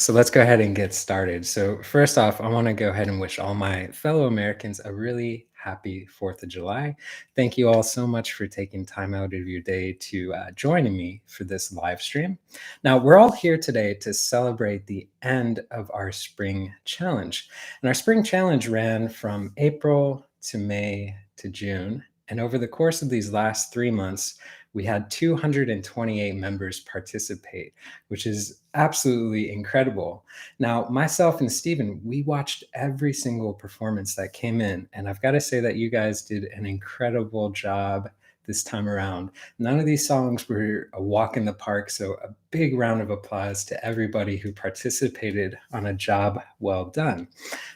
So let's go ahead and get started. So first off, I want to go ahead and wish all my fellow Americans a really happy 4th of July. Thank you all so much for taking time out of your day to joining me for this live stream. Now, we're all here today to celebrate the end of our spring challenge. And our spring challenge ran from April to May to June. And over the course of these last 3 months, we had 228 members participate, which is absolutely incredible. Now, myself and Steven, we watched every single performance that came in, and I've got to say that you guys did an incredible job this time around. None of these songs were a walk in the park, so a big round of applause to everybody who participated on a job well done.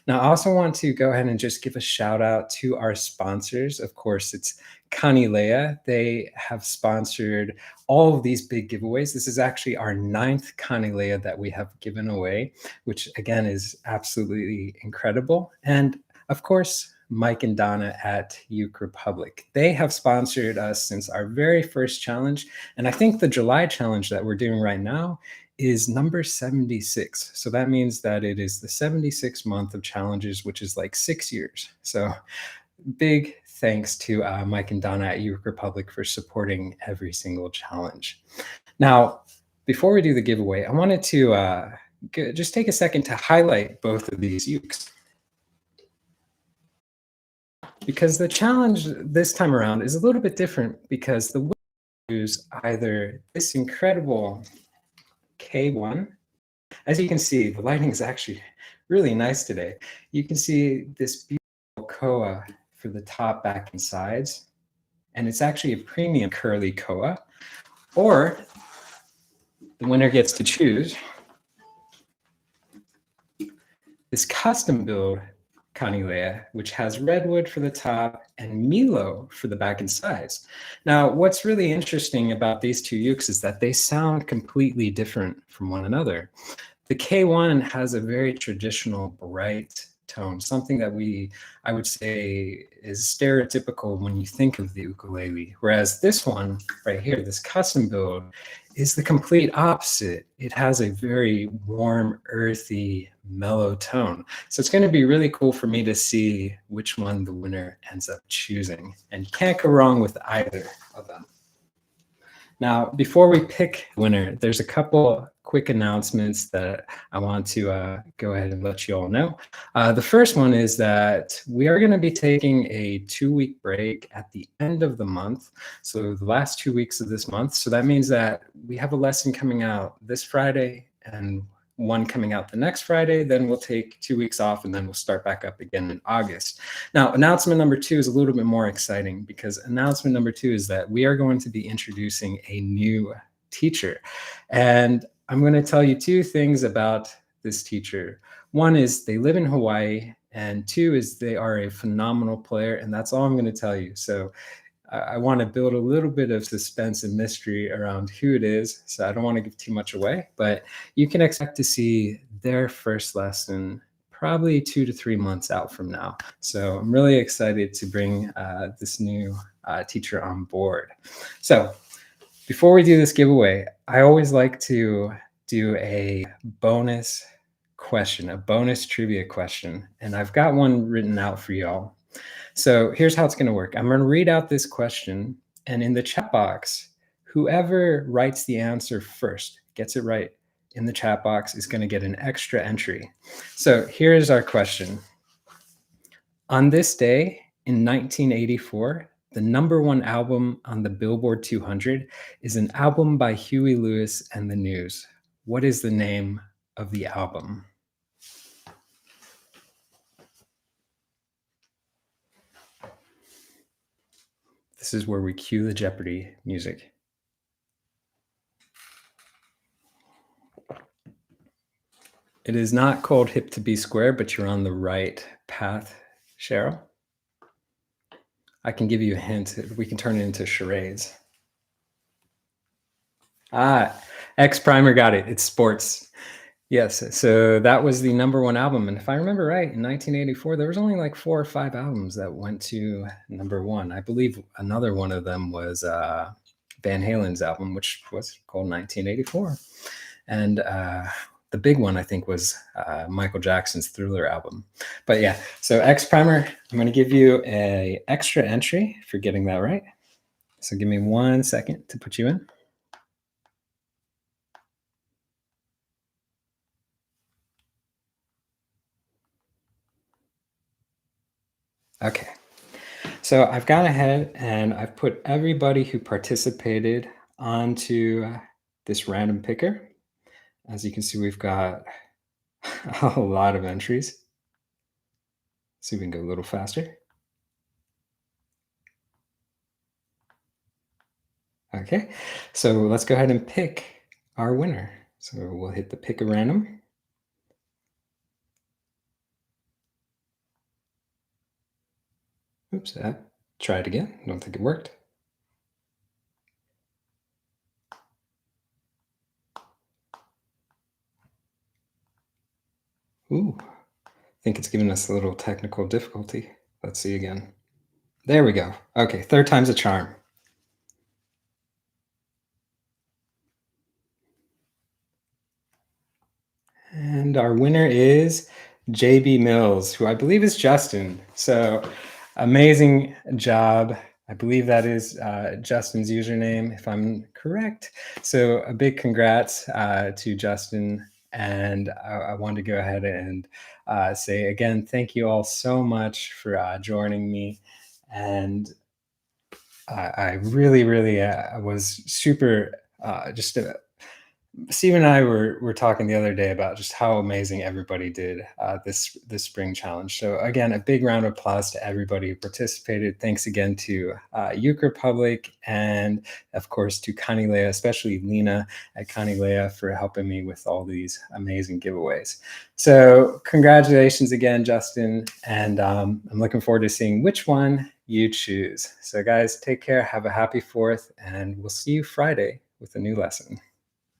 Now, I also want to go ahead and just give a shout out to our sponsors. Of course, it's Kanile'a. They have sponsored all of these big giveaways. This is actually our ninth Kanile'a that we have given away, which again is absolutely incredible. And of course, Mike and Donna at Uke Republic. They have sponsored us since our very first challenge. And I think the July challenge that we're doing right now is number 76. So that means that it is the 76th month of challenges, which is like 6 years. So big thanks to Mike and Donna at Uke Republic for supporting every single challenge. Now, before we do the giveaway, I wanted to just take a second to highlight both of these ukes. Because the challenge this time around is a little bit different because the winners choose either this incredible K1. As you can see, the lighting is actually really nice today. You can see this beautiful koa for the top, back, and sides. And it's actually a premium curly koa. Or the winner gets to choose this custom build Kanile'a, which has redwood for the top and Milo for the back and sides. Now, what's really interesting about these two ukes is that they sound completely different from one another. The K1 has a very traditional bright tone, something that I would say is stereotypical when you think of the ukulele. Whereas this one right here, this custom build, is the complete opposite. It has a very warm, earthy, mellow tone. So it's going to be really cool for me to see which one the winner ends up choosing. And you can't go wrong with either of them. Now, before we pick the winner, there's a couple quick announcements that I want to go ahead and let you all know. The first one is that we are going to be taking a 2-week break at the end of the month. So the last 2 weeks of this month. So that means that we have a lesson coming out this Friday and one coming out the next Friday. Then we'll take 2 weeks off and then we'll start back up again in August. Now, announcement number 2 is a little bit more exciting because announcement number 2 is that we are going to be introducing a new teacher. And I'm going to tell you 2 things about this teacher. One is they live in Hawaii, and 2 is they are a phenomenal player, and that's all I'm going to tell you. So I want to build a little bit of suspense and mystery around who it is, so I don't want to give too much away, but you can expect to see their first lesson probably 2 to 3 months out from now. So I'm really excited to bring this new teacher on board. So before we do this giveaway, I always like to do a bonus question, a bonus trivia question, and I've got one written out for y'all. So here's how it's going to work. I'm going to read out this question, and in the chat box, whoever writes the answer first, gets it right in the chat box, is going to get an extra entry. So here's our question. On this day in 1984, the #1 album on the Billboard 200 is an album by Huey Lewis and the News. What is the name of the album? This is where we cue the Jeopardy music. It is not called Hip to Be Square, but you're on the right path, Cheryl. I can give you a hint. We can turn it into charades. X Primer got it. It's Sports. Yes, so that was the #1 album. And if I remember right, in 1984, there was only like 4 or 5 albums that went to #1. I believe another one of them was Van Halen's album, which was called 1984. And the big one, I think, was Michael Jackson's Thriller album. But yeah, so X Primer, I'm going to give you a extra entry for getting that right. So give me 1 second to put you in. Okay. So I've gone ahead and I've put everybody who participated onto this random picker. As you can see, we've got a lot of entries. See if we can go a little faster. Okay, so let's go ahead and pick our winner. So we'll hit the pick a random. Oops, try it again. Don't think it worked. Ooh, I think it's giving us a little technical difficulty. Let's see again. There we go. Okay, third time's a charm. And our winner is JB Mills, who I believe is Justin. So amazing job. I believe that is Justin's username, if I'm correct. So a big congrats to Justin. And I wanted to go ahead and say again, thank you all so much for joining me. And I really, really was super just Steve and I were talking the other day about just how amazing everybody did this spring challenge. So again, a big round of applause to everybody who participated. Thanks again to Uke Republic and of course to Kanile'a, especially Lena at Kanile'a for helping me with all these amazing giveaways. So congratulations again, Justin, and I'm looking forward to seeing which one you choose. So guys, take care, have a happy 4th, and we'll see you Friday with a new lesson.